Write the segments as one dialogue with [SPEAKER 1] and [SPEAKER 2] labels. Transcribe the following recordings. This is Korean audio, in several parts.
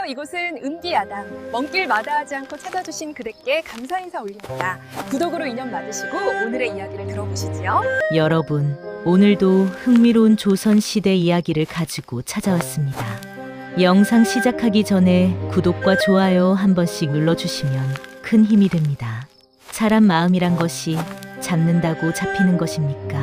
[SPEAKER 1] 이곳은 은비야당. 먼 길 마다하지 않고 찾아주신 그대께 감사 인사 올립니다. 구독으로 인연 받으시고 오늘의 이야기를 들어보시지요.
[SPEAKER 2] 여러분, 오늘도 흥미로운 조선시대 이야기를 가지고 찾아왔습니다. 영상 시작하기 전에 구독과 좋아요 한 번씩 눌러주시면 큰 힘이 됩니다. 사람 마음이란 것이 잡는다고 잡히는 것입니까?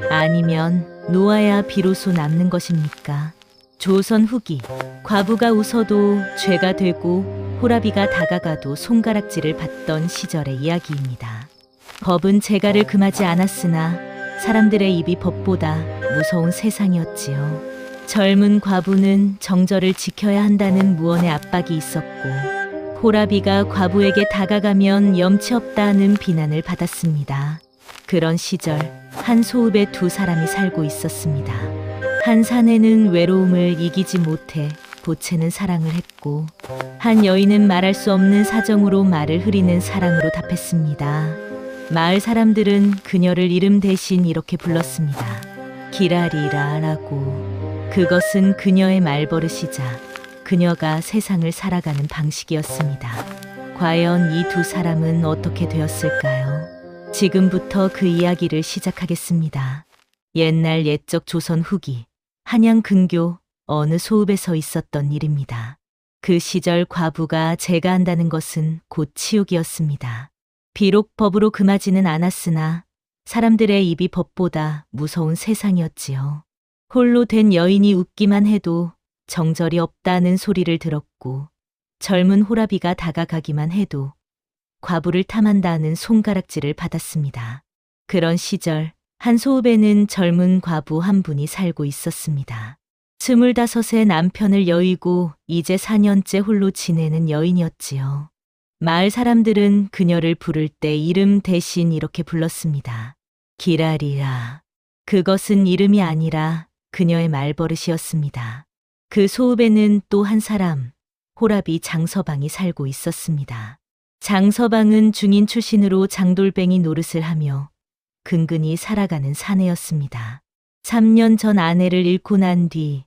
[SPEAKER 2] 아니면 놓아야 비로소 남는 것입니까? 조선 후기, 과부가 웃어도 죄가 되고 호라비가 다가가도 손가락질을 받던 시절의 이야기입니다. 법은 재갈을 금하지 않았으나 사람들의 입이 법보다 무서운 세상이었지요. 젊은 과부는 정절을 지켜야 한다는 무언의 압박이 있었고, 호라비가 과부에게 다가가면 염치 없다는 비난을 받았습니다. 그런 시절 한 소읍에 두 사람이 살고 있었습니다. 한 사내는 외로움을 이기지 못해 보채는 사랑을 했고, 한 여인은 말할 수 없는 사정으로 말을 흐리는 사랑으로 답했습니다. 마을 사람들은 그녀를 이름 대신 이렇게 불렀습니다. 기라리라라고. 그것은 그녀의 말버릇이자 그녀가 세상을 살아가는 방식이었습니다. 과연 이 두 사람은 어떻게 되었을까요? 지금부터 그 이야기를 시작하겠습니다. 옛날 옛적 조선 후기, 한양 근교 어느 소읍에서 있었던 일입니다. 그 시절 과부가 재가한다는 것은 곧 치욕이었습니다. 비록 법으로 금하지는 않았으나 사람들의 입이 법보다 무서운 세상이었지요. 홀로 된 여인이 웃기만 해도 정절이 없다는 소리를 들었고, 젊은 호라비가 다가가기만 해도 과부를 탐한다는 손가락질을 받았습니다. 그런 시절 한 소읍에는 젊은 과부 한 분이 살고 있었습니다. 25의 남편을 여의고 이제 4년째 홀로 지내는 여인이었지요. 마을 사람들은 그녀를 부를 때 이름 대신 이렇게 불렀습니다. 기라리라. 그것은 이름이 아니라 그녀의 말버릇이었습니다. 그 소읍에는 또 한 사람, 호라비 장서방이 살고 있었습니다. 장서방은 중인 출신으로 장돌뱅이 노릇을 하며 근근히 살아가는 사내였습니다. 3년 전 아내를 잃고 난 뒤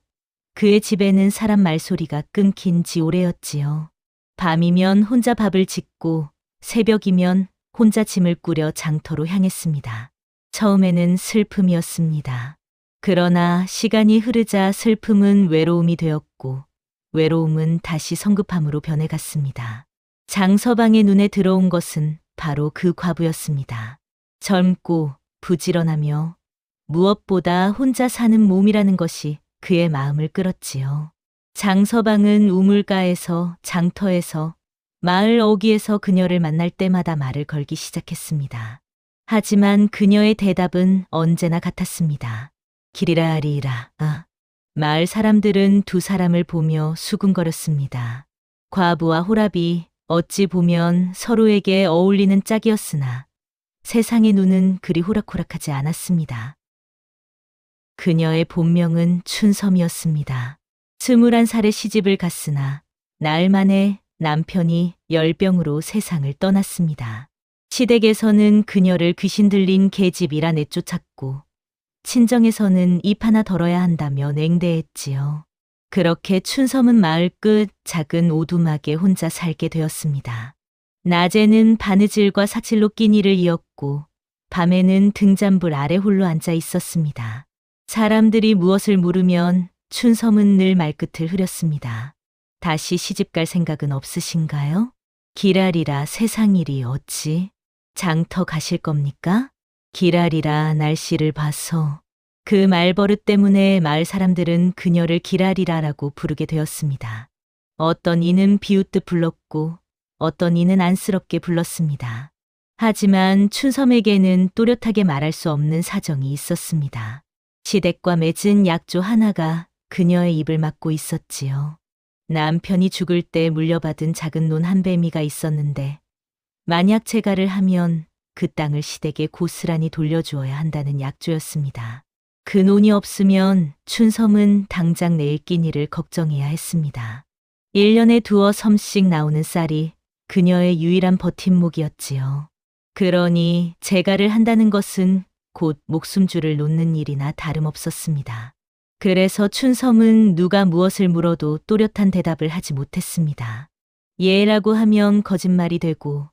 [SPEAKER 2] 그의 집에는 사람 말소리가 끊긴 지 오래였지요. 밤이면 혼자 밥을 짓고 새벽이면 혼자 짐을 꾸려 장터로 향했습니다. 처음에는 슬픔이었습니다. 그러나 시간이 흐르자 슬픔은 외로움이 되었고, 외로움은 다시 성급함으로 변해갔습니다. 장서방의 눈에 들어온 것은 바로 그 과부였습니다. 젊고 부지런하며 무엇보다 혼자 사는 몸이라는 것이 그의 마음을 끌었지요. 장서방은 우물가에서, 장터에서, 마을 어귀에서 그녀를 만날 때마다 말을 걸기 시작했습니다. 하지만 그녀의 대답은 언제나 같았습니다. 기리라리라. 마을 사람들은 두 사람을 보며 수군거렸습니다. 과부와 호라비, 어찌 보면 서로에게 어울리는 짝이었으나 세상의 눈은 그리 호락호락하지 않았습니다. 그녀의 본명은 춘섬이었습니다. 21살에 시집을 갔으나 나흘 만에 남편이 열병으로 세상을 떠났습니다. 시댁에서는 그녀를 귀신 들린 계집이라 내쫓았고, 친정에서는 입 하나 덜어야 한다며 냉대했지요. 그렇게 춘섬은 마을 끝 작은 오두막에 혼자 살게 되었습니다. 낮에는 바느질과 사칠로 끼니를 이었고, 밤에는 등잔불 아래 홀로 앉아 있었습니다. 사람들이 무엇을 물으면 춘섬은 늘 말끝을 흐렸습니다. 다시 시집갈 생각은 없으신가요? 기라리라. 세상일이 어찌? 장터 가실 겁니까? 기라리라. 날씨를 봐서. 그 말버릇 때문에 마을 사람들은 그녀를 기라리라라고 부르게 되었습니다. 어떤 이는 비웃듯 불렀고 어떤 이는 안쓰럽게 불렀습니다. 하지만 춘섬에게는 또렷하게 말할 수 없는 사정이 있었습니다. 시댁과 맺은 약조 하나가 그녀의 입을 막고 있었지요. 남편이 죽을 때 물려받은 작은 논 한 배미가 있었는데, 만약 재갈을 하면 그 땅을 시댁에 고스란히 돌려주어야 한다는 약조였습니다. 그 논이 없으면 춘섬은 당장 내일 끼니를 걱정해야 했습니다. 1년에 두어 섬씩 나오는 쌀이 그녀의 유일한 버팀목이었지요. 그러니 재갈을 한다는 것은 곧 목숨줄을 놓는 일이나 다름없었습니다. 그래서 춘섬은 누가 무엇을 물어도 또렷한 대답을 하지 못했습니다. 예라고 하면 거짓말이 되고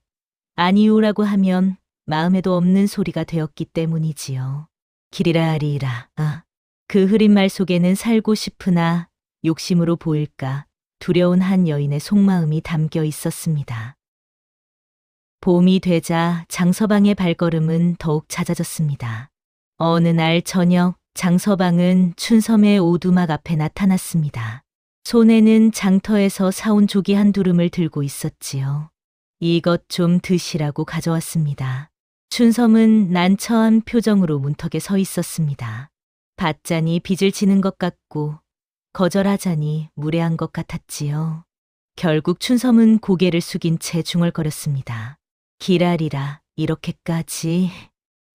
[SPEAKER 2] 아니오라고 하면 마음에도 없는 소리가 되었기 때문이지요. 길이라 아리라. 그 흐린 말 속에는 살고 싶으나 욕심으로 보일까 두려운 한 여인의 속마음이 담겨 있었습니다. 봄이 되자 장서방의 발걸음은 더욱 잦아졌습니다. 어느 날 저녁 장서방은 춘섬의 오두막 앞에 나타났습니다. 손에는 장터에서 사온 조기 한 두름을 들고 있었지요. 이것 좀 드시라고 가져왔습니다. 춘섬은 난처한 표정으로 문턱에 서 있었습니다. 받자니 빚을 지는 것 같고 거절하자니 무례한 것 같았지요. 결국 춘섬은 고개를 숙인 채 중얼거렸습니다. 기라리라, 이렇게까지.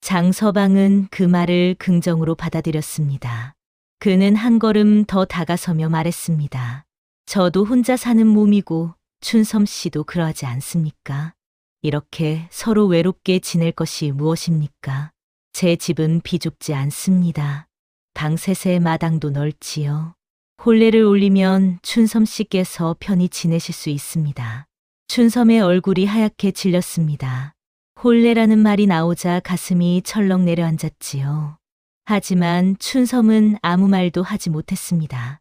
[SPEAKER 2] 장서방은 그 말을 긍정으로 받아들였습니다. 그는 한 걸음 더 다가서며 말했습니다. 저도 혼자 사는 몸이고 춘섬 씨도 그러하지 않습니까? 이렇게 서로 외롭게 지낼 것이 무엇입니까? 제 집은 비좁지 않습니다. 방 셋의 마당도 넓지요. 혼례를 올리면 춘섬 씨께서 편히 지내실 수 있습니다. 춘섬의 얼굴이 하얗게 질렸습니다. 혼례라는 말이 나오자 가슴이 철렁 내려앉았지요. 하지만 춘섬은 아무 말도 하지 못했습니다.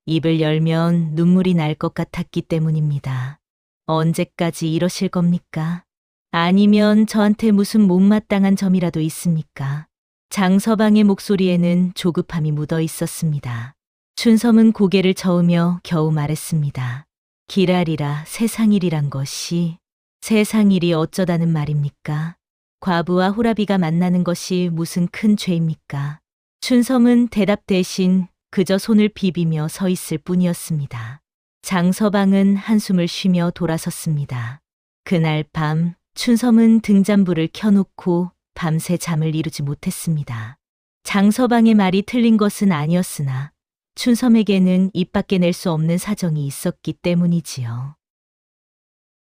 [SPEAKER 2] 입을 열면 눈물이 날 것 같았기 때문입니다. 언제까지 이러실 겁니까? 아니면 저한테 무슨 못마땅한 점이라도 있습니까? 장서방의 목소리에는 조급함이 묻어 있었습니다. 춘섬은 고개를 저으며 겨우 말했습니다. 기라리라, 세상일이란 것이 세상일이 어쩌다는 말입니까? 과부와 호라비가 만나는 것이 무슨 큰 죄입니까? 춘섬은 대답 대신 그저 손을 비비며 서 있을 뿐이었습니다. 장서방은 한숨을 쉬며 돌아섰습니다. 그날 밤 춘섬은 등잔불을 켜놓고 밤새 잠을 이루지 못했습니다. 장서방의 말이 틀린 것은 아니었으나 춘섬에게는 입 밖에 낼 수 없는 사정이 있었기 때문이지요.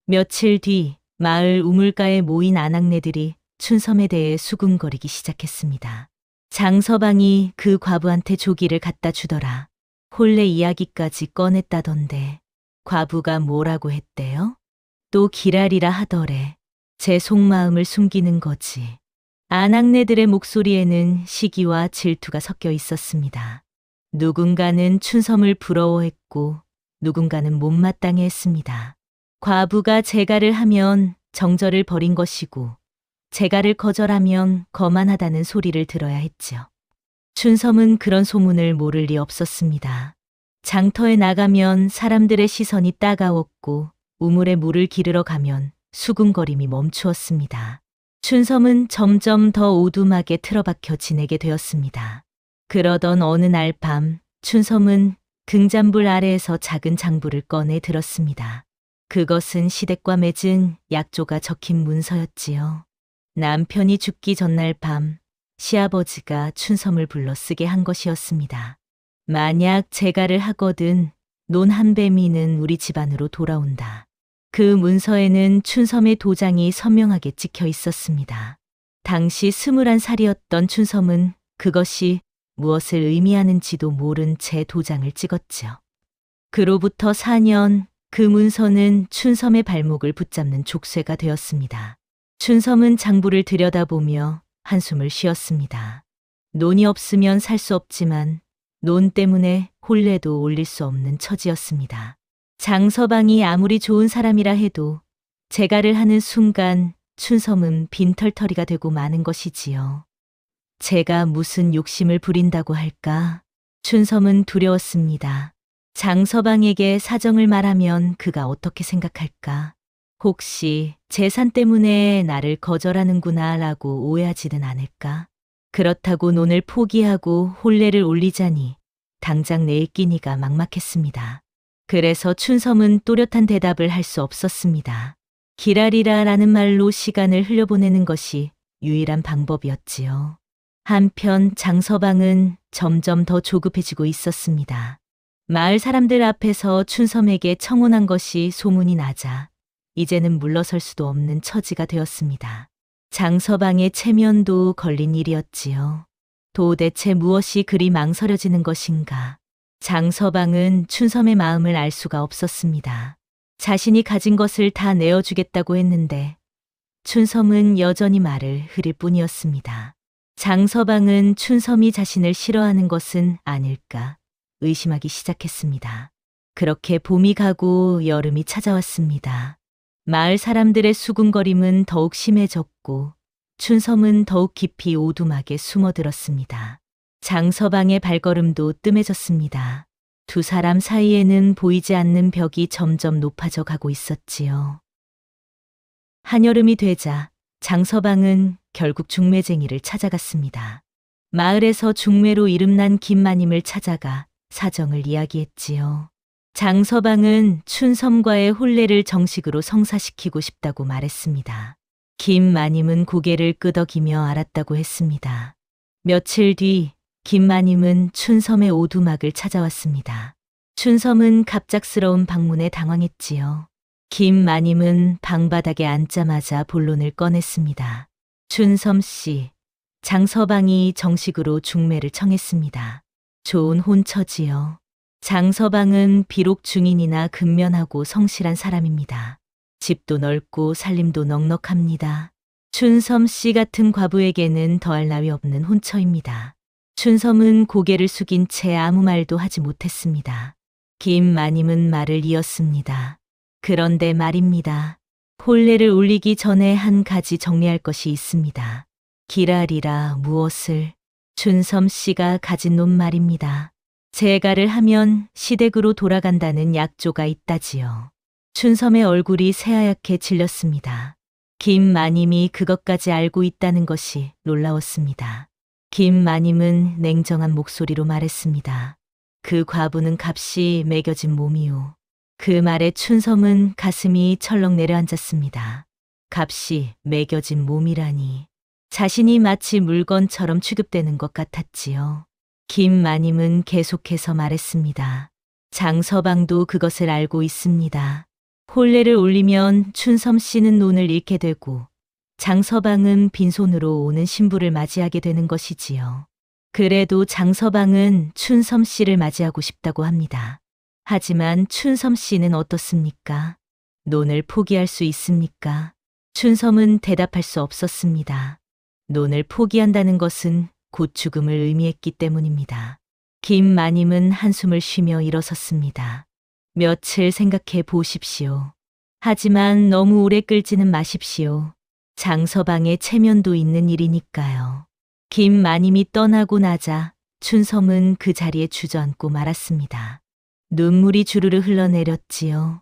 [SPEAKER 2] 며칠 뒤 마을 우물가에 모인 아낙네들이 춘섬에 대해 수군거리기 시작했습니다. 장서방이 그 과부한테 조기를 갖다 주더라. 혼례 이야기까지 꺼냈다던데 과부가 뭐라고 했대요? 또 기라리라 하더래. 제 속마음을 숨기는 거지. 아낙네들의 목소리에는 시기와 질투가 섞여 있었습니다. 누군가는 춘섬을 부러워했고 누군가는 못마땅해 했습니다. 과부가 재가를 하면 정절을 버린 것이고 재가를 거절하면 거만하다는 소리를 들어야 했지요. 춘섬은 그런 소문을 모를 리 없었습니다. 장터에 나가면 사람들의 시선이 따가웠고 우물에 물을 기르러 가면 수군거림이 멈추었습니다. 춘섬은 점점 더 오두막에 틀어박혀 지내게 되었습니다. 그러던 어느 날 밤 춘섬은 등잔불 아래에서 작은 장부를 꺼내 들었습니다. 그것은 시댁과 맺은 약조가 적힌 문서였지요. 남편이 죽기 전날 밤 시아버지가 춘섬을 불러 쓰게 한 것이었습니다. 만약 재가를 하거든 논 한 뱀이는 우리 집안으로 돌아온다. 그 문서에는 춘섬의 도장이 선명하게 찍혀 있었습니다. 당시 21살이었던 춘섬은 그것이 무엇을 의미하는지도 모른 채 도장을 찍었지요. 그로부터 4년 그 문서는 춘섬의 발목을 붙잡는 족쇄가 되었습니다. 춘섬은 장부를 들여다보며 한숨을 쉬었습니다. 논이 없으면 살 수 없지만 논 때문에 혼례도 올릴 수 없는 처지였습니다. 장서방이 아무리 좋은 사람이라 해도 재가를 하는 순간 춘섬은 빈털터리가 되고 마는 것이지요. 제가 무슨 욕심을 부린다고 할까? 춘섬은 두려웠습니다. 장서방에게 사정을 말하면 그가 어떻게 생각할까? 혹시 재산 때문에 나를 거절하는구나 라고 오해하지는 않을까? 그렇다고 논을 포기하고 혼례를 올리자니 당장 내일 끼니가 막막했습니다. 그래서 춘섬은 또렷한 대답을 할 수 없었습니다. 기라리라라는 말로 시간을 흘려보내는 것이 유일한 방법이었지요. 한편 장서방은 점점 더 조급해지고 있었습니다. 마을 사람들 앞에서 춘섬에게 청혼한 것이 소문이 나자 이제는 물러설 수도 없는 처지가 되었습니다. 장서방의 체면도 걸린 일이었지요. 도대체 무엇이 그리 망설여지는 것인가? 장서방은 춘섬의 마음을 알 수가 없었습니다. 자신이 가진 것을 다 내어주겠다고 했는데 춘섬은 여전히 말을 흐릴 뿐이었습니다. 장서방은 춘섬이 자신을 싫어하는 것은 아닐까 의심하기 시작했습니다. 그렇게 봄이 가고 여름이 찾아왔습니다. 마을 사람들의 수군거림은 더욱 심해졌고 춘섬은 더욱 깊이 오두막에 숨어들었습니다. 장서방의 발걸음도 뜸해졌습니다. 두 사람 사이에는 보이지 않는 벽이 점점 높아져 가고 있었지요. 한여름이 되자 장서방은 결국 중매쟁이를 찾아갔습니다. 마을에서 중매로 이름난 김마님을 찾아가 사정을 이야기했지요. 장서방은 춘섬과의 혼례를 정식으로 성사시키고 싶다고 말했습니다. 김마님은 고개를 끄덕이며 알았다고 했습니다. 며칠 뒤 김마님은 춘섬의 오두막을 찾아왔습니다. 춘섬은 갑작스러운 방문에 당황했지요. 김마님은 방바닥에 앉자마자 본론을 꺼냈습니다. 춘섬 씨, 장서방이 정식으로 중매를 청했습니다. 좋은 혼처지요. 장서방은 비록 중인이나 근면하고 성실한 사람입니다. 집도 넓고 살림도 넉넉합니다. 춘섬 씨 같은 과부에게는 더할 나위 없는 혼처입니다. 춘섬은 고개를 숙인 채 아무 말도 하지 못했습니다. 김마님은 말을 이었습니다. 그런데 말입니다. 혼례를 올리기 전에 한 가지 정리할 것이 있습니다. 기라리라 무엇을? 춘섬 씨가 가진 놈 말입니다. 재가를 하면 시댁으로 돌아간다는 약조가 있다지요. 춘섬의 얼굴이 새하얗게 질렸습니다. 김마님이 그것까지 알고 있다는 것이 놀라웠습니다. 김마님은 냉정한 목소리로 말했습니다. 그 과부는 값이 매겨진 몸이요. 그 말에 춘섬은 가슴이 철렁 내려앉았습니다. 값이 매겨진 몸이라니. 자신이 마치 물건처럼 취급되는 것 같았지요. 김마님은 계속해서 말했습니다. 장서방도 그것을 알고 있습니다. 혼례를 올리면 춘섬 씨는 논을 잃게 되고 장서방은 빈손으로 오는 신부를 맞이하게 되는 것이지요. 그래도 장서방은 춘섬 씨를 맞이하고 싶다고 합니다. 하지만 춘섬 씨는 어떻습니까? 논을 포기할 수 있습니까? 춘섬은 대답할 수 없었습니다. 논을 포기한다는 것은 곧 죽음을 의미했기 때문입니다. 김마님은 한숨을 쉬며 일어섰습니다. 며칠 생각해 보십시오. 하지만 너무 오래 끌지는 마십시오. 장서방의 체면도 있는 일이니까요. 김마님이 떠나고 나자 춘섬은 그 자리에 주저앉고 말았습니다. 눈물이 주르르 흘러내렸지요.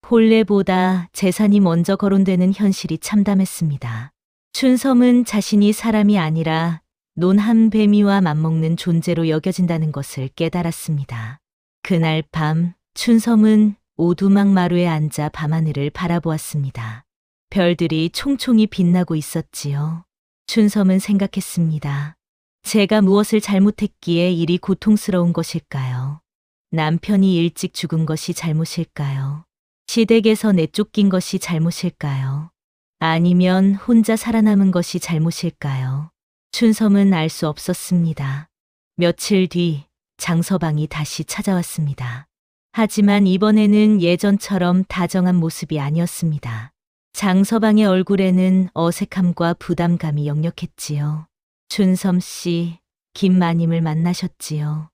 [SPEAKER 2] 혼례보다 재산이 먼저 거론되는 현실이 참담했습니다. 춘섬은 자신이 사람이 아니라 논 한 배미와 맞먹는 존재로 여겨진다는 것을 깨달았습니다. 그날 밤 춘섬은 오두막 마루에 앉아 밤하늘을 바라보았습니다. 별들이 총총히 빛나고 있었지요. 춘섬은 생각했습니다. 제가 무엇을 잘못했기에 이리 고통스러운 것일까요? 남편이 일찍 죽은 것이 잘못일까요? 시댁에서 내쫓긴 것이 잘못일까요? 아니면 혼자 살아남은 것이 잘못일까요? 춘섬은 알 수 없었습니다. 며칠 뒤 장서방이 다시 찾아왔습니다. 하지만 이번에는 예전처럼 다정한 모습이 아니었습니다. 장서방의 얼굴에는 어색함과 부담감이 역력했지요. 춘섬 씨, 김마님을 만나셨지요?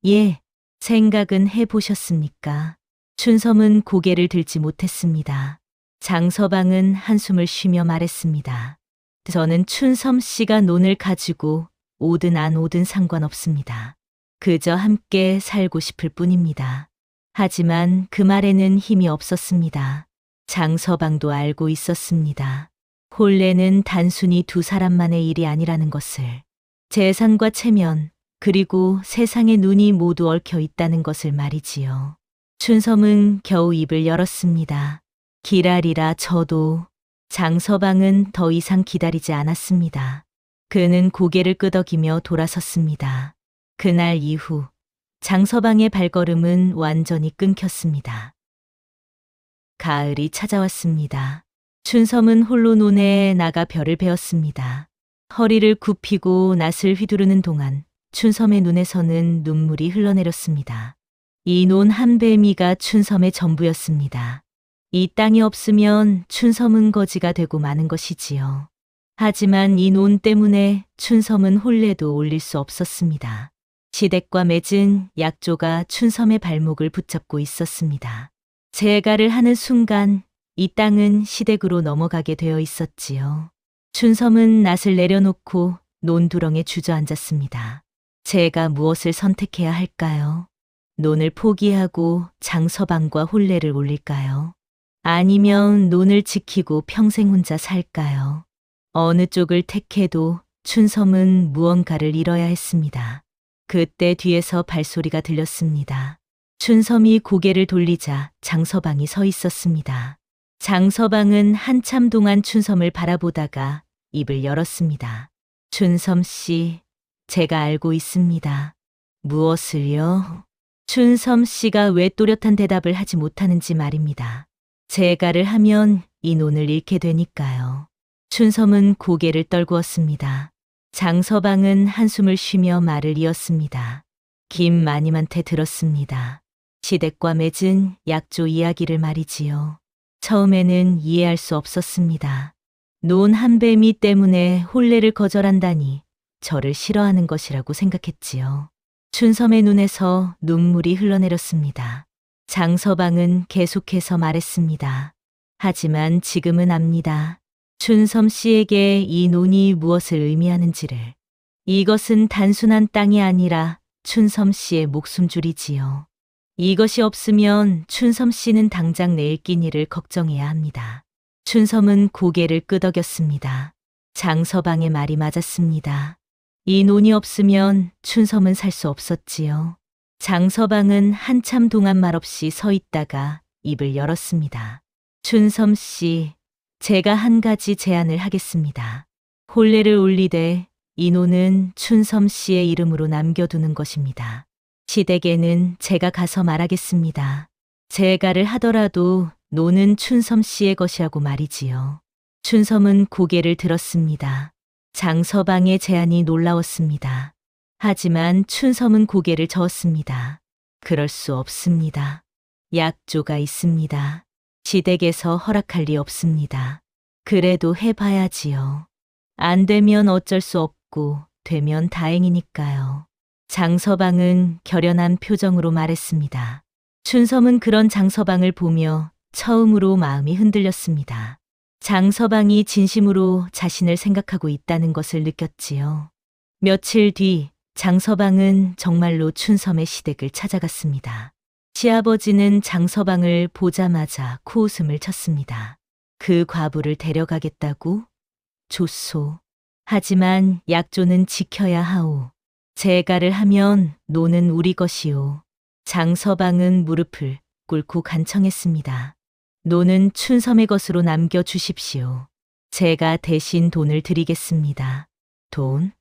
[SPEAKER 2] 예, 생각은 해보셨습니까? 춘섬은 고개를 들지 못했습니다. 장서방은 한숨을 쉬며 말했습니다. 저는 춘섬 씨가 논을 가지고 오든 안 오든 상관없습니다. 그저 함께 살고 싶을 뿐입니다. 하지만 그 말에는 힘이 없었습니다. 장서방도 알고 있었습니다. 혼례는 단순히 두 사람만의 일이 아니라는 것을. 재산과 체면, 그리고 세상의 눈이 모두 얽혀 있다는 것을 말이지요. 춘섬은 겨우 입을 열었습니다. 기라리라 저도. 장서방은 더 이상 기다리지 않았습니다. 그는 고개를 끄덕이며 돌아섰습니다. 그날 이후 장서방의 발걸음은 완전히 끊겼습니다. 가을이 찾아왔습니다. 춘섬은 홀로 논에 나가 별을 베었습니다. 허리를 굽히고 낫을 휘두르는 동안 춘섬의 눈에서는 눈물이 흘러내렸습니다. 이 논 한 배미가 춘섬의 전부였습니다. 이 땅이 없으면 춘섬은 거지가 되고 마는 것이지요. 하지만 이 논 때문에 춘섬은 혼례도 올릴 수 없었습니다. 시댁과 맺은 약조가 춘섬의 발목을 붙잡고 있었습니다. 재가를 하는 순간 이 땅은 시댁으로 넘어가게 되어 있었지요. 춘섬은 낫을 내려놓고 논두렁에 주저앉았습니다. 제가 무엇을 선택해야 할까요? 논을 포기하고 장서방과 혼례를 올릴까요? 아니면 논을 지키고 평생 혼자 살까요? 어느 쪽을 택해도 춘섬은 무언가를 잃어야 했습니다. 그때 뒤에서 발소리가 들렸습니다. 춘섬이 고개를 돌리자 장서방이 서 있었습니다. 장서방은 한참 동안 춘섬을 바라보다가 입을 열었습니다. 춘섬 씨, 제가 알고 있습니다. 무엇을요? 춘섬 씨가 왜 또렷한 대답을 하지 못하는지 말입니다. 재가를 하면 이 논을 잃게 되니까요. 춘섬은 고개를 떨구었습니다. 장서방은 한숨을 쉬며 말을 이었습니다. 김마님한테 들었습니다. 시댁과 맺은 약조 이야기를 말이지요. 처음에는 이해할 수 없었습니다. 논 한 배미 때문에 혼례를 거절한다니 저를 싫어하는 것이라고 생각했지요. 춘섬의 눈에서 눈물이 흘러내렸습니다. 장서방은 계속해서 말했습니다. 하지만 지금은 압니다. 춘섬 씨에게 이 논이 무엇을 의미하는지를. 이것은 단순한 땅이 아니라 춘섬 씨의 목숨줄이지요. 이것이 없으면 춘섬 씨는 당장 내일 끼니를 걱정해야 합니다. 춘섬은 고개를 끄덕였습니다. 장서방의 말이 맞았습니다. 이 논이 없으면 춘섬은 살 수 없었지요. 장서방은 한참 동안 말없이 서 있다가 입을 열었습니다. 춘섬 씨, 제가 한 가지 제안을 하겠습니다. 혼례를 올리되 이 논은 춘섬 씨의 이름으로 남겨두는 것입니다. 시댁에는 제가 가서 말하겠습니다. 재가를 하더라도 논은 춘섬 씨의 것이라고 말이지요. 춘섬은 고개를 들었습니다. 장서방의 제안이 놀라웠습니다. 하지만 춘섬은 고개를 저었습니다. 그럴 수 없습니다. 약조가 있습니다. 시댁에서 허락할 리 없습니다. 그래도 해봐야지요. 안 되면 어쩔 수 없고 되면 다행이니까요. 장서방은 결연한 표정으로 말했습니다. 춘섬은 그런 장서방을 보며 처음으로 마음이 흔들렸습니다. 장서방이 진심으로 자신을 생각하고 있다는 것을 느꼈지요. 며칠 뒤 장서방은 정말로 춘섬의 시댁을 찾아갔습니다. 시아버지는 장서방을 보자마자 코웃음을 쳤습니다. 그 과부를 데려가겠다고? 좋소. 하지만 약조는 지켜야 하오. 재가를 하면 노는 우리 것이오. 장서방은 무릎을 꿇고 간청했습니다. 노는 춘섬의 것으로 남겨주십시오. 제가 대신 돈을 드리겠습니다. 돈?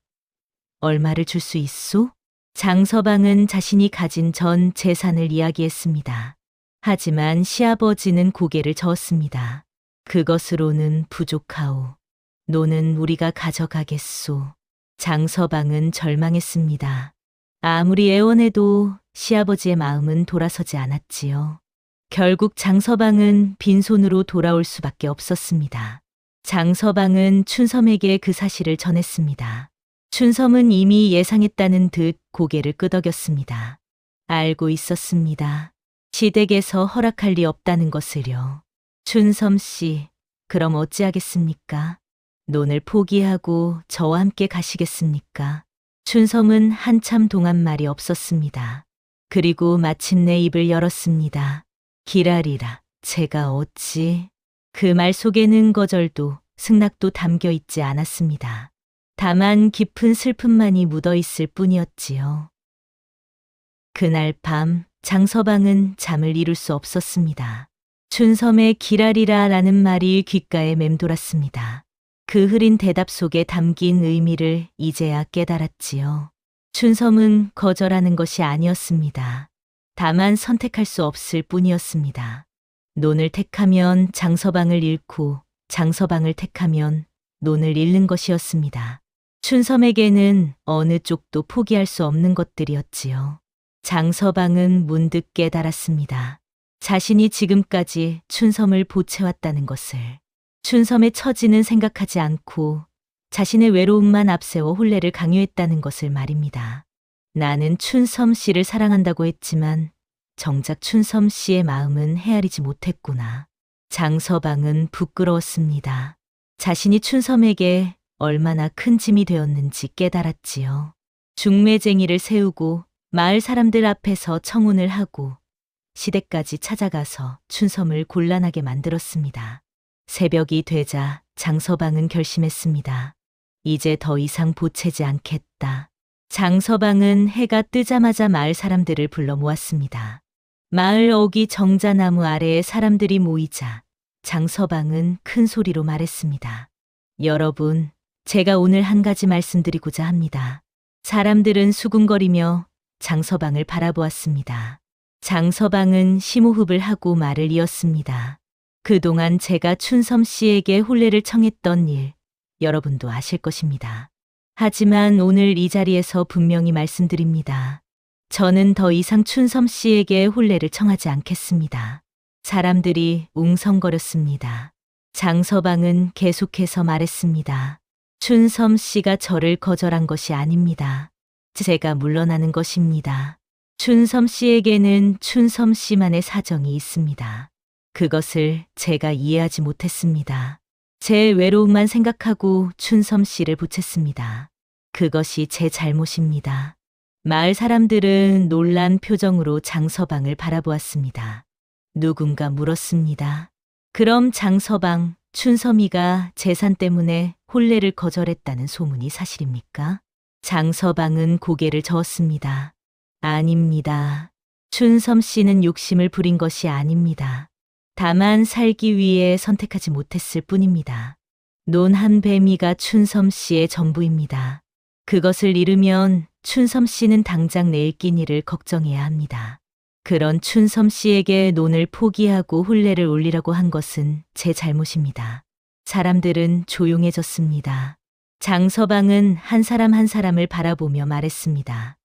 [SPEAKER 2] 얼마를 줄 수 있소? 장서방은 자신이 가진 전 재산을 이야기했습니다. 하지만 시아버지는 고개를 저었습니다. 그것으로는 부족하오. 노는 우리가 가져가겠소. 장서방은 절망했습니다. 아무리 애원해도 시아버지의 마음은 돌아서지 않았지요. 결국 장서방은 빈손으로 돌아올 수밖에 없었습니다. 장서방은 춘섬에게 그 사실을 전했습니다. 춘섬은 이미 예상했다는 듯 고개를 끄덕였습니다. 알고 있었습니다. 시댁에서 허락할 리 없다는 것을요. 춘섬 씨, 그럼 어찌하겠습니까? 논을 포기하고 저와 함께 가시겠습니까? 춘섬은 한참 동안 말이 없었습니다. 그리고 마침내 입을 열었습니다. 기라리라, 제가 어찌... 그 말 속에는 거절도 승낙도 담겨 있지 않았습니다. 다만 깊은 슬픔만이 묻어 있을 뿐이었지요. 그날 밤 장서방은 잠을 이룰 수 없었습니다. 춘섬의 기라리라라는 말이 귓가에 맴돌았습니다. 그 흐린 대답 속에 담긴 의미를 이제야 깨달았지요. 춘섬은 거절하는 것이 아니었습니다. 다만 선택할 수 없을 뿐이었습니다. 논을 택하면 장서방을 잃고 장서방을 택하면 논을 잃는 것이었습니다. 춘섬에게는 어느 쪽도 포기할 수 없는 것들이었지요. 장서방은 문득 깨달았습니다. 자신이 지금까지 춘섬을 보채왔다는 것을. 춘섬의 처지는 생각하지 않고 자신의 외로움만 앞세워 혼례를 강요했다는 것을 말입니다. 나는 춘섬 씨를 사랑한다고 했지만 정작 춘섬 씨의 마음은 헤아리지 못했구나. 장서방은 부끄러웠습니다. 자신이 춘섬에게 얼마나 큰 짐이 되었는지 깨달았지요. 중매쟁이를 세우고 마을 사람들 앞에서 청혼을 하고 시댁까지 찾아가서 춘섬을 곤란하게 만들었습니다. 새벽이 되자 장서방은 결심했습니다. 이제 더 이상 보채지 않겠다. 장서방은 해가 뜨자마자 마을 사람들을 불러 모았습니다. 마을 어귀 정자나무 아래에 사람들이 모이자 장서방은 큰 소리로 말했습니다. 여러분, 제가 오늘 한 가지 말씀드리고자 합니다. 사람들은 수군거리며 장서방을 바라보았습니다. 장서방은 심호흡을 하고 말을 이었습니다. 그동안 제가 춘섬 씨에게 혼례를 청했던 일, 여러분도 아실 것입니다. 하지만 오늘 이 자리에서 분명히 말씀드립니다. 저는 더 이상 춘섬 씨에게 혼례를 청하지 않겠습니다. 사람들이 웅성거렸습니다. 장서방은 계속해서 말했습니다. 춘섬 씨가 저를 거절한 것이 아닙니다. 제가 물러나는 것입니다. 춘섬 씨에게는 춘섬 씨만의 사정이 있습니다. 그것을 제가 이해하지 못했습니다. 제 외로움만 생각하고 춘섬 씨를 보챘습니다. 그것이 제 잘못입니다. 마을 사람들은 놀란 표정으로 장서방을 바라보았습니다. 누군가 물었습니다. 그럼 장서방, 춘섬이가 재산 때문에 혼례를 거절했다는 소문이 사실입니까? 장서방은 고개를 저었습니다. 아닙니다. 춘섬 씨는 욕심을 부린 것이 아닙니다. 다만 살기 위해 선택하지 못했을 뿐입니다. 논한 배미가 춘섬 씨의 전부입니다. 그것을 잃으면 춘섬 씨는 당장 내일 끼니를 걱정해야 합니다. 그런 춘섬 씨에게 논을 포기하고 혼례를 올리라고 한 것은 제 잘못입니다. 사람들은 조용해졌습니다. 장서방은 한 사람 한 사람을 바라보며 말했습니다.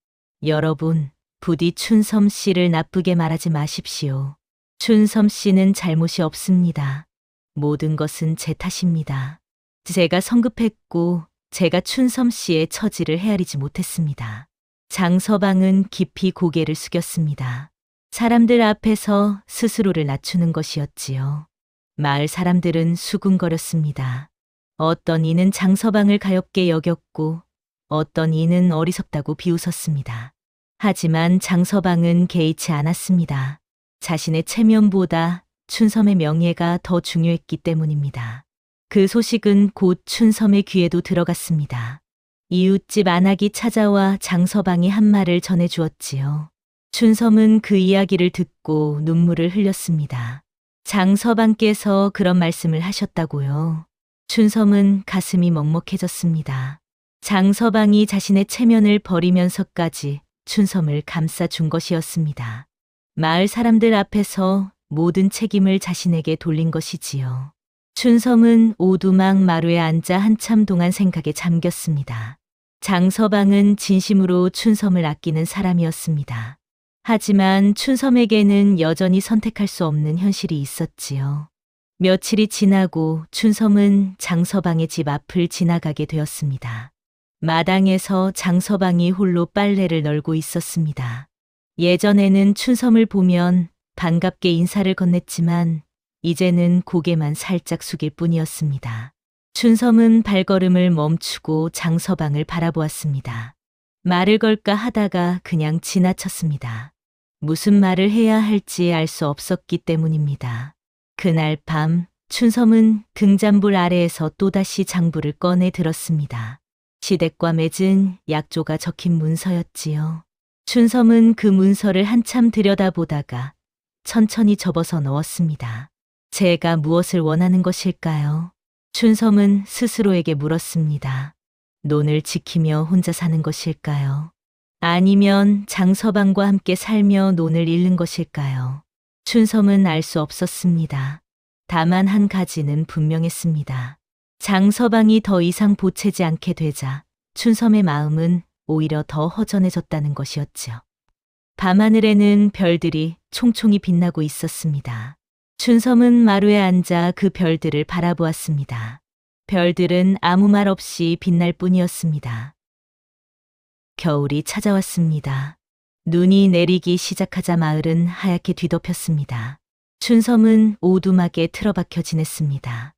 [SPEAKER 2] 여러분, 부디 춘섬 씨를 나쁘게 말하지 마십시오. 춘섬 씨는 잘못이 없습니다. 모든 것은 제 탓입니다. 제가 성급했고 제가 춘섬 씨의 처지를 헤아리지 못했습니다. 장서방은 깊이 고개를 숙였습니다. 사람들 앞에서 스스로를 낮추는 것이었지요. 마을 사람들은 수군거렸습니다. 어떤 이는 장서방을 가엾게 여겼고 어떤 이는 어리석다고 비웃었습니다. 하지만 장서방은 개의치 않았습니다. 자신의 체면보다 춘섬의 명예가 더 중요했기 때문입니다. 그 소식은 곧 춘섬의 귀에도 들어갔습니다. 이웃집 안악이 찾아와 장서방이 한 말을 전해주었지요. 춘섬은 그 이야기를 듣고 눈물을 흘렸습니다. 장서방께서 그런 말씀을 하셨다고요. 춘섬은 가슴이 먹먹해졌습니다. 장서방이 자신의 체면을 버리면서까지 춘섬을 감싸준 것이었습니다. 마을 사람들 앞에서 모든 책임을 자신에게 돌린 것이지요. 춘섬은 오두막 마루에 앉아 한참 동안 생각에 잠겼습니다. 장서방은 진심으로 춘섬을 아끼는 사람이었습니다. 하지만 춘섬에게는 여전히 선택할 수 없는 현실이 있었지요. 며칠이 지나고 춘섬은 장서방의 집 앞을 지나가게 되었습니다. 마당에서 장서방이 홀로 빨래를 널고 있었습니다. 예전에는 춘섬을 보면 반갑게 인사를 건넸지만 이제는 고개만 살짝 숙일 뿐이었습니다. 춘섬은 발걸음을 멈추고 장서방을 바라보았습니다. 말을 걸까 하다가 그냥 지나쳤습니다. 무슨 말을 해야 할지 알 수 없었기 때문입니다. 그날 밤 춘섬은 등잔불 아래에서 또다시 장부를 꺼내 들었습니다. 시댁과 맺은 약조가 적힌 문서였지요. 춘섬은 그 문서를 한참 들여다보다가 천천히 접어서 넣었습니다. 제가 무엇을 원하는 것일까요? 춘섬은 스스로에게 물었습니다. 논을 지키며 혼자 사는 것일까요? 아니면 장서방과 함께 살며 논을 잃는 것일까요? 춘섬은 알 수 없었습니다. 다만 한 가지는 분명했습니다. 장서방이 더 이상 보채지 않게 되자 춘섬의 마음은 오히려 더 허전해졌다는 것이었죠. 밤하늘에는 별들이 총총히 빛나고 있었습니다. 춘섬은 마루에 앉아 그 별들을 바라보았습니다. 별들은 아무 말 없이 빛날 뿐이었습니다. 겨울이 찾아왔습니다. 눈이 내리기 시작하자 마을은 하얗게 뒤덮였습니다. 춘섬은 오두막에 틀어박혀 지냈습니다.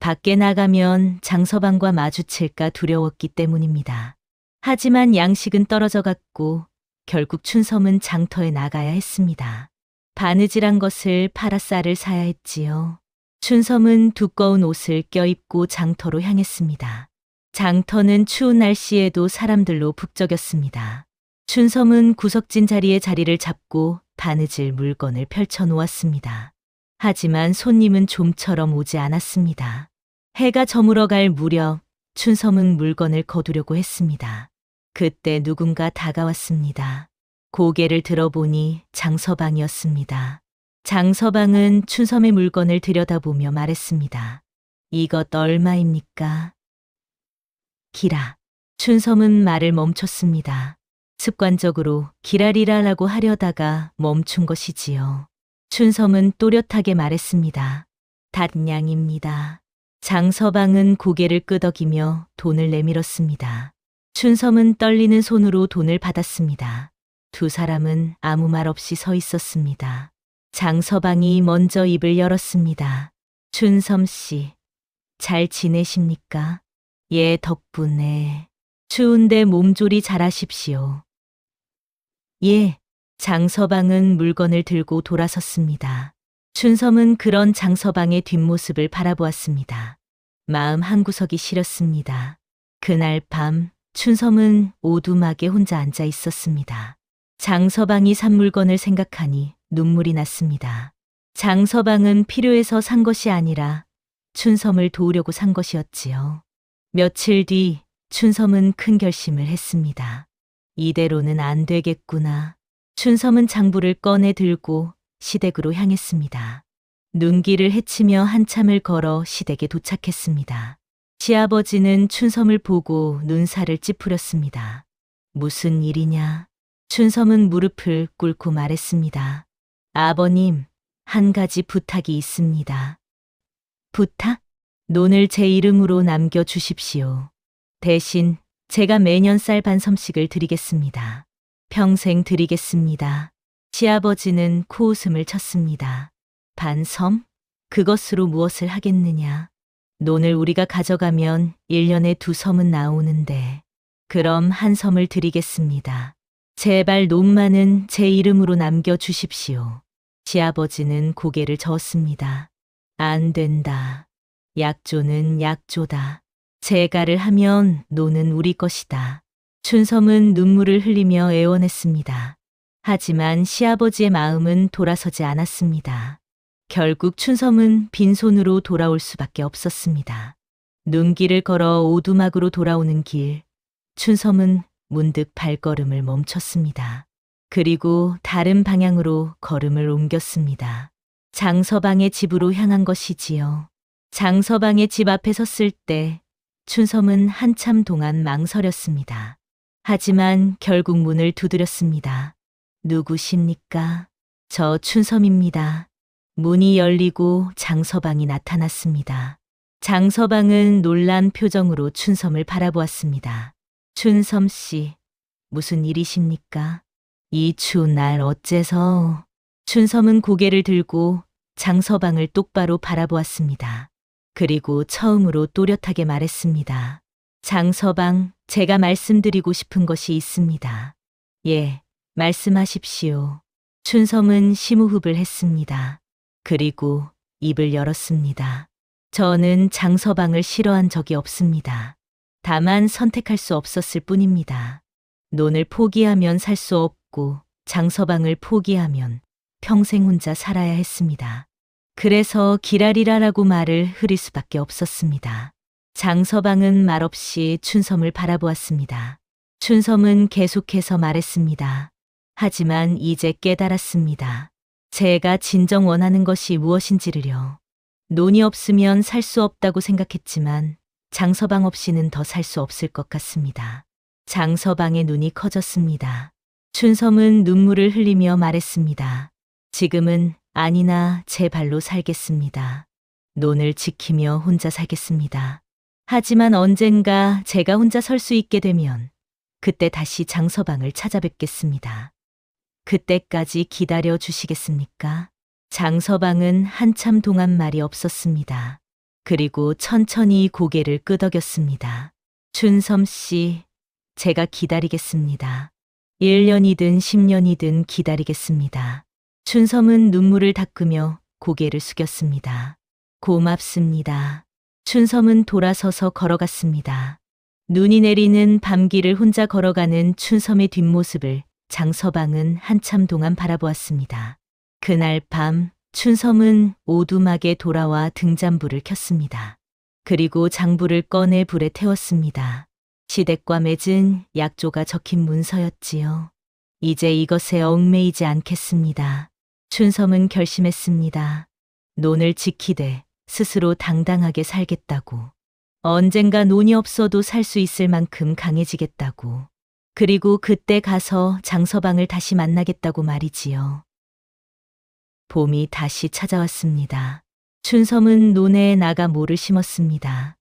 [SPEAKER 2] 밖에 나가면 장서방과 마주칠까 두려웠기 때문입니다. 하지만 양식은 떨어져 갔고 결국 춘섬은 장터에 나가야 했습니다. 바느질한 것을 팔아 쌀을 사야 했지요. 춘섬은 두꺼운 옷을 껴입고 장터로 향했습니다. 장터는 추운 날씨에도 사람들로 북적였습니다. 춘섬은 구석진 자리에 자리를 잡고 바느질 물건을 펼쳐 놓았습니다. 하지만 손님은 좀처럼 오지 않았습니다. 해가 저물어갈 무렵 춘섬은 물건을 거두려고 했습니다. 그때 누군가 다가왔습니다. 고개를 들어보니 장서방이었습니다. 장서방은 춘섬의 물건을 들여다보며 말했습니다. 이것 얼마입니까? 기라. 춘섬은 말을 멈췄습니다. 습관적으로 기라리라라고 하려다가 멈춘 것이지요. 춘섬은 또렷하게 말했습니다. 닷냥입니다. 장서방은 고개를 끄덕이며 돈을 내밀었습니다. 춘섬은 떨리는 손으로 돈을 받았습니다. 두 사람은 아무 말 없이 서 있었습니다. 장서방이 먼저 입을 열었습니다. 춘섬 씨, 잘 지내십니까? 예, 덕분에. 추운데 몸조리 잘하십시오. 예. 장서방은 물건을 들고 돌아섰습니다. 춘섬은 그런 장서방의 뒷모습을 바라보았습니다. 마음 한구석이 시렸습니다. 그날 밤 춘섬은 오두막에 혼자 앉아 있었습니다. 장서방이 산 물건을 생각하니 눈물이 났습니다. 장서방은 필요해서 산 것이 아니라 춘섬을 도우려고 산 것이었지요. 며칠 뒤 춘섬은 큰 결심을 했습니다. 이대로는 안 되겠구나. 춘섬은 장부를 꺼내 들고 시댁으로 향했습니다. 눈길을 헤치며 한참을 걸어 시댁에 도착했습니다. 시아버지는 춘섬을 보고 눈살을 찌푸렸습니다. 무슨 일이냐? 춘섬은 무릎을 꿇고 말했습니다. 아버님, 한 가지 부탁이 있습니다. 부탁? 논을 제 이름으로 남겨주십시오. 대신 제가 매년 쌀 반섬씩을 드리겠습니다. 평생 드리겠습니다. 시아버지는 코웃음을 쳤습니다. 반섬? 그것으로 무엇을 하겠느냐? 논을 우리가 가져가면 1년에 2섬은 나오는데 그럼 한 섬을 드리겠습니다. 제발 논만은 제 이름으로 남겨주십시오. 시아버지는 고개를 저었습니다. 안 된다. 약조는 약조다. 재가를 하면 논은 우리 것이다. 춘섬은 눈물을 흘리며 애원했습니다. 하지만 시아버지의 마음은 돌아서지 않았습니다. 결국 춘섬은 빈손으로 돌아올 수밖에 없었습니다. 눈길을 걸어 오두막으로 돌아오는 길, 춘섬은 문득 발걸음을 멈췄습니다. 그리고 다른 방향으로 걸음을 옮겼습니다. 장서방의 집으로 향한 것이지요. 장서방의 집 앞에 섰을 때 춘섬은 한참 동안 망설였습니다. 하지만 결국 문을 두드렸습니다. 누구십니까? 저 춘섬입니다. 문이 열리고 장서방이 나타났습니다. 장서방은 놀란 표정으로 춘섬을 바라보았습니다. 춘섬 씨, 무슨 일이십니까? 이 추운 날 어째서? 춘섬은 고개를 들고 장서방을 똑바로 바라보았습니다. 그리고 처음으로 또렷하게 말했습니다. 장서방, 제가 말씀드리고 싶은 것이 있습니다. 예, 말씀하십시오. 춘섬은 심호흡을 했습니다. 그리고 입을 열었습니다. 저는 장서방을 싫어한 적이 없습니다. 다만 선택할 수 없었을 뿐입니다. 논을 포기하면 살 수 없고 장서방을 포기하면 평생 혼자 살아야 했습니다. 그래서 기라리라라고 말을 흐릴 수밖에 없었습니다. 장서방은 말없이 춘섬을 바라보았습니다. 춘섬은 계속해서 말했습니다. 하지만 이제 깨달았습니다. 제가 진정 원하는 것이 무엇인지를요. 논이 없으면 살 수 없다고 생각했지만 장서방 없이는 더 살 수 없을 것 같습니다. 장서방의 눈이 커졌습니다. 춘섬은 눈물을 흘리며 말했습니다. 지금은 아니나 제 발로 살겠습니다. 논을 지키며 혼자 살겠습니다. 하지만 언젠가 제가 혼자 설 수 있게 되면 그때 다시 장서방을 찾아뵙겠습니다. 그때까지 기다려 주시겠습니까? 장서방은 한참 동안 말이 없었습니다. 그리고 천천히 고개를 끄덕였습니다. 춘섬 씨, 제가 기다리겠습니다. 1년이든 10년이든 기다리겠습니다. 춘섬은 눈물을 닦으며 고개를 숙였습니다. 고맙습니다. 춘섬은 돌아서서 걸어갔습니다. 눈이 내리는 밤길을 혼자 걸어가는 춘섬의 뒷모습을 장서방은 한참 동안 바라보았습니다. 그날 밤 춘섬은 오두막에 돌아와 등잔불을 켰습니다. 그리고 장불을 꺼내 불에 태웠습니다. 시댁과 맺은 약조가 적힌 문서였지요. 이제 이것에 얽매이지 않겠습니다. 춘섬은 결심했습니다. 논을 지키되 스스로 당당하게 살겠다고. 언젠가 논이 없어도 살 수 있을 만큼 강해지겠다고. 그리고 그때 가서 장서방을 다시 만나겠다고 말이지요. 봄이 다시 찾아왔습니다. 춘섬은 논에 나가 모를 심었습니다.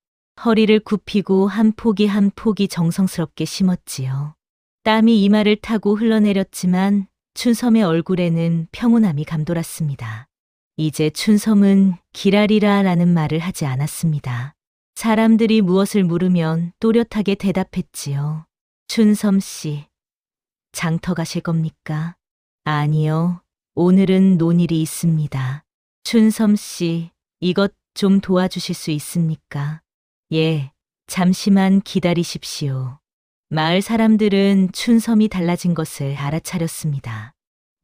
[SPEAKER 2] 허리를 굽히고 한 포기 한 포기 정성스럽게 심었지요. 땀이 이마를 타고 흘러내렸지만 춘섬의 얼굴에는 평온함이 감돌았습니다. 이제 춘섬은 기라리라라는 말을 하지 않았습니다. 사람들이 무엇을 물으면 또렷하게 대답했지요. 춘섬 씨, 장터 가실 겁니까? 아니요. 오늘은 논일이 있습니다. 춘섬 씨, 이것 좀 도와주실 수 있습니까? 예, 잠시만 기다리십시오. 마을 사람들은 춘섬이 달라진 것을 알아차렸습니다.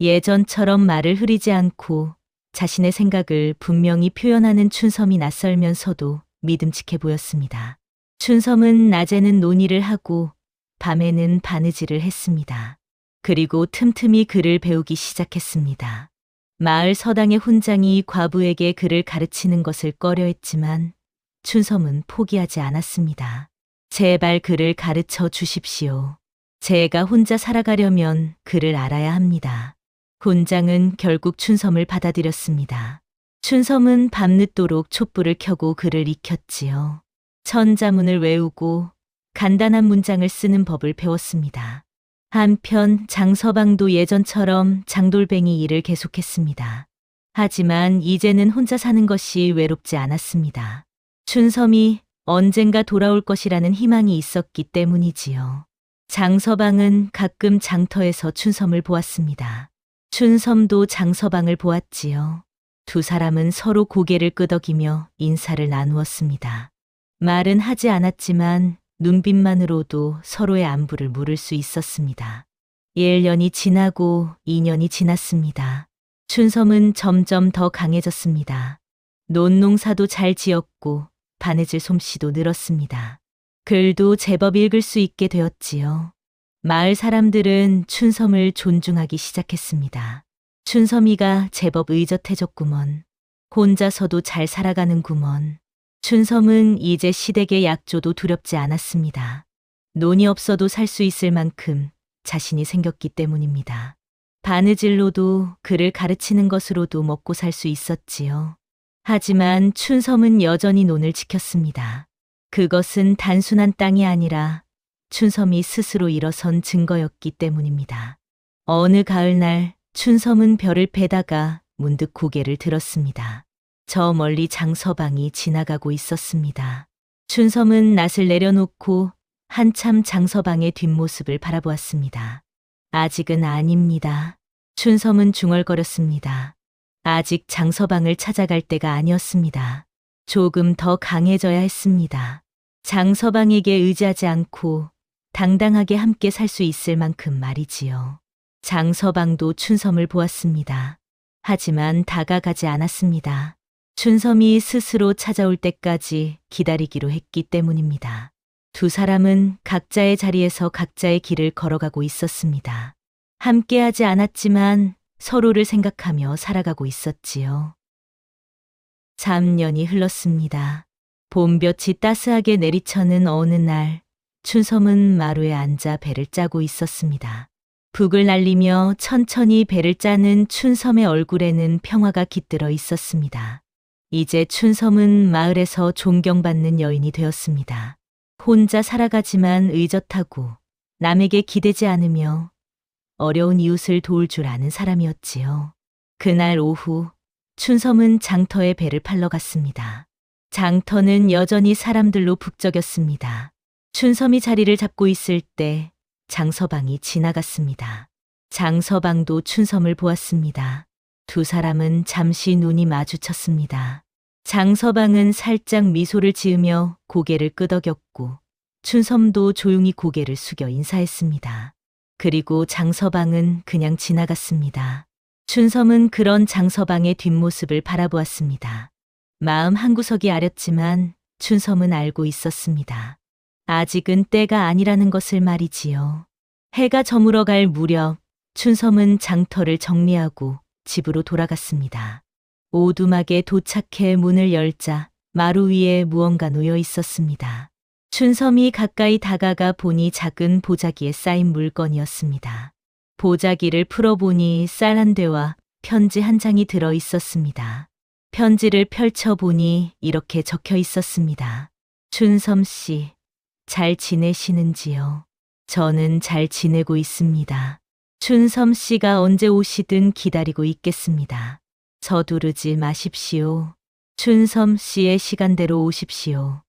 [SPEAKER 2] 예전처럼 말을 흐리지 않고 자신의 생각을 분명히 표현하는 춘섬이 낯설면서도 믿음직해 보였습니다. 춘섬은 낮에는 논의를 하고 밤에는 바느질을 했습니다. 그리고 틈틈이 글을 배우기 시작했습니다. 마을 서당의 훈장이 과부에게 글을 가르치는 것을 꺼려했지만 춘섬은 포기하지 않았습니다. 제발 글을 가르쳐 주십시오. 제가 혼자 살아가려면 글을 알아야 합니다. 훈장은 결국 춘섬을 받아들였습니다. 춘섬은 밤늦도록 촛불을 켜고 글을 익혔지요. 천자문을 외우고 간단한 문장을 쓰는 법을 배웠습니다. 한편 장서방도 예전처럼 장돌뱅이 일을 계속했습니다. 하지만 이제는 혼자 사는 것이 외롭지 않았습니다. 춘섬이 언젠가 돌아올 것이라는 희망이 있었기 때문이지요. 장서방은 가끔 장터에서 춘섬을 보았습니다. 춘섬도 장서방을 보았지요. 두 사람은 서로 고개를 끄덕이며 인사를 나누었습니다. 말은 하지 않았지만 눈빛만으로도 서로의 안부를 물을 수 있었습니다. 1년이 지나고 2년이 지났습니다. 춘섬은 점점 더 강해졌습니다. 논농사도 잘 지었고 바느질 솜씨도 늘었습니다. 글도 제법 읽을 수 있게 되었지요. 마을 사람들은 춘섬을 존중하기 시작했습니다. 춘섬이가 제법 의젓해졌구먼. 혼자서도 잘 살아가는구먼. 춘섬은 이제 시댁의 약조도 두렵지 않았습니다. 논이 없어도 살 수 있을 만큼 자신이 생겼기 때문입니다. 바느질로도 글을 가르치는 것으로도 먹고 살 수 있었지요. 하지만 춘섬은 여전히 논을 지켰습니다. 그것은 단순한 땅이 아니라 춘섬이 스스로 일어선 증거였기 때문입니다. 어느 가을날 춘섬은 별을 베다가 문득 고개를 들었습니다. 저 멀리 장서방이 지나가고 있었습니다. 춘섬은 낯을 내려놓고 한참 장서방의 뒷모습을 바라보았습니다. 아직은 아닙니다. 춘섬은 중얼거렸습니다. 아직 장서방을 찾아갈 때가 아니었습니다. 조금 더 강해져야 했습니다. 장서방에게 의지하지 않고 당당하게 함께 살 수 있을 만큼 말이지요. 장서방도 춘섬을 보았습니다. 하지만 다가가지 않았습니다. 춘섬이 스스로 찾아올 때까지 기다리기로 했기 때문입니다. 두 사람은 각자의 자리에서 각자의 길을 걸어가고 있었습니다. 함께하지 않았지만 서로를 생각하며 살아가고 있었지요. 3년이 흘렀습니다. 봄볕이 따스하게 내리쳐는 어느 날 춘섬은 마루에 앉아 배를 짜고 있었습니다. 북을 날리며 천천히 배를 짜는 춘섬의 얼굴에는 평화가 깃들어 있었습니다. 이제 춘섬은 마을에서 존경받는 여인이 되었습니다. 혼자 살아가지만 의젓하고 남에게 기대지 않으며 어려운 이웃을 도울 줄 아는 사람이었지요. 그날 오후 춘섬은 장터에 배를 팔러 갔습니다. 장터는 여전히 사람들로 북적였습니다. 춘섬이 자리를 잡고 있을 때 장서방이 지나갔습니다. 장서방도 춘섬을 보았습니다. 두 사람은 잠시 눈이 마주쳤습니다. 장서방은 살짝 미소를 지으며 고개를 끄덕였고 춘섬도 조용히 고개를 숙여 인사했습니다. 그리고 장서방은 그냥 지나갔습니다. 춘섬은 그런 장서방의 뒷모습을 바라보았습니다. 마음 한구석이 아렸지만 춘섬은 알고 있었습니다. 아직은 때가 아니라는 것을 말이지요. 해가 저물어갈 무렵 춘섬은 장터를 정리하고 집으로 돌아갔습니다. 오두막에 도착해 문을 열자 마루 위에 무언가 놓여 있었습니다. 춘섬이 가까이 다가가 보니 작은 보자기에 쌓인 물건이었습니다. 보자기를 풀어보니 쌀 한 대와 편지 한 장이 들어 있었습니다. 편지를 펼쳐보니 이렇게 적혀 있었습니다. 춘섬 씨, 잘 지내시는지요? 저는 잘 지내고 있습니다. 춘섬 씨가 언제 오시든 기다리고 있겠습니다. 서두르지 마십시오. 춘섬 씨의 시간대로 오십시오.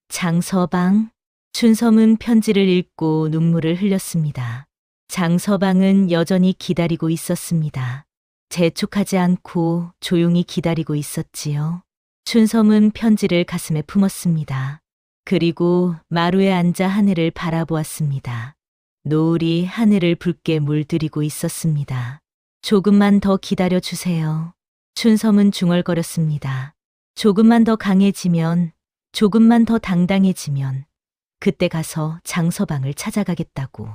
[SPEAKER 2] 장서방? 춘섬은 편지를 읽고 눈물을 흘렸습니다. 장서방은 여전히 기다리고 있었습니다. 재촉하지 않고 조용히 기다리고 있었지요. 춘섬은 편지를 가슴에 품었습니다. 그리고 마루에 앉아 하늘을 바라보았습니다. 노을이 하늘을 붉게 물들이고 있었습니다. 조금만 더 기다려 주세요. 춘섬은 중얼거렸습니다. 조금만 더 강해지면, 조금만 더 당당해지면 그때 가서 장서방을 찾아가겠다고.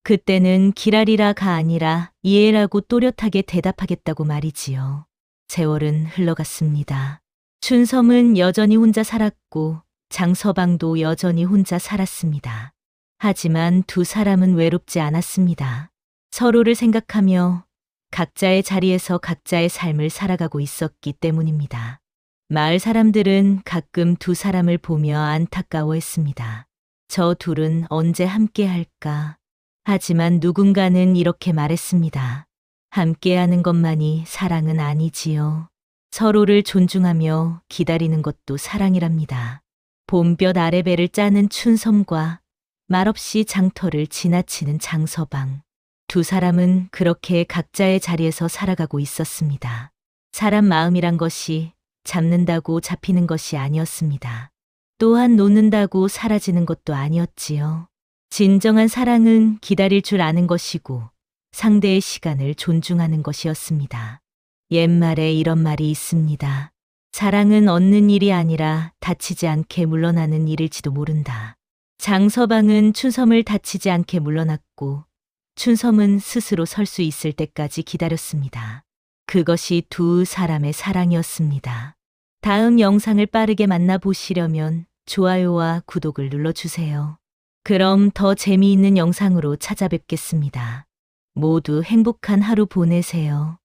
[SPEAKER 2] 그때는 기라리라가 아니라 이해라고 또렷하게 대답하겠다고 말이지요. 세월은 흘러갔습니다. 춘섬은 여전히 혼자 살았고 장서방도 여전히 혼자 살았습니다. 하지만 두 사람은 외롭지 않았습니다. 서로를 생각하며 각자의 자리에서 각자의 삶을 살아가고 있었기 때문입니다. 마을 사람들은 가끔 두 사람을 보며 안타까워했습니다. 저 둘은 언제 함께 할까? 하지만 누군가는 이렇게 말했습니다. 함께하는 것만이 사랑은 아니지요. 서로를 존중하며 기다리는 것도 사랑이랍니다. 봄볕 아래 배를 짜는 춘섬과 말없이 장터를 지나치는 장서방. 두 사람은 그렇게 각자의 자리에서 살아가고 있었습니다. 사람 마음이란 것이 잡는다고 잡히는 것이 아니었습니다. 또한 놓는다고 사라지는 것도 아니었지요. 진정한 사랑은 기다릴 줄 아는 것이고 상대의 시간을 존중하는 것이었습니다. 옛말에 이런 말이 있습니다. 사랑은 얻는 일이 아니라 다치지 않게 물러나는 일일지도 모른다. 장서방은 춘섬을 다치지 않게 물러났고 춘섬은 스스로 설 수 있을 때까지 기다렸습니다. 그것이 두 사람의 사랑이었습니다. 다음 영상을 빠르게 만나보시려면 좋아요와 구독을 눌러주세요. 그럼 더 재미있는 영상으로 찾아뵙겠습니다. 모두 행복한 하루 보내세요.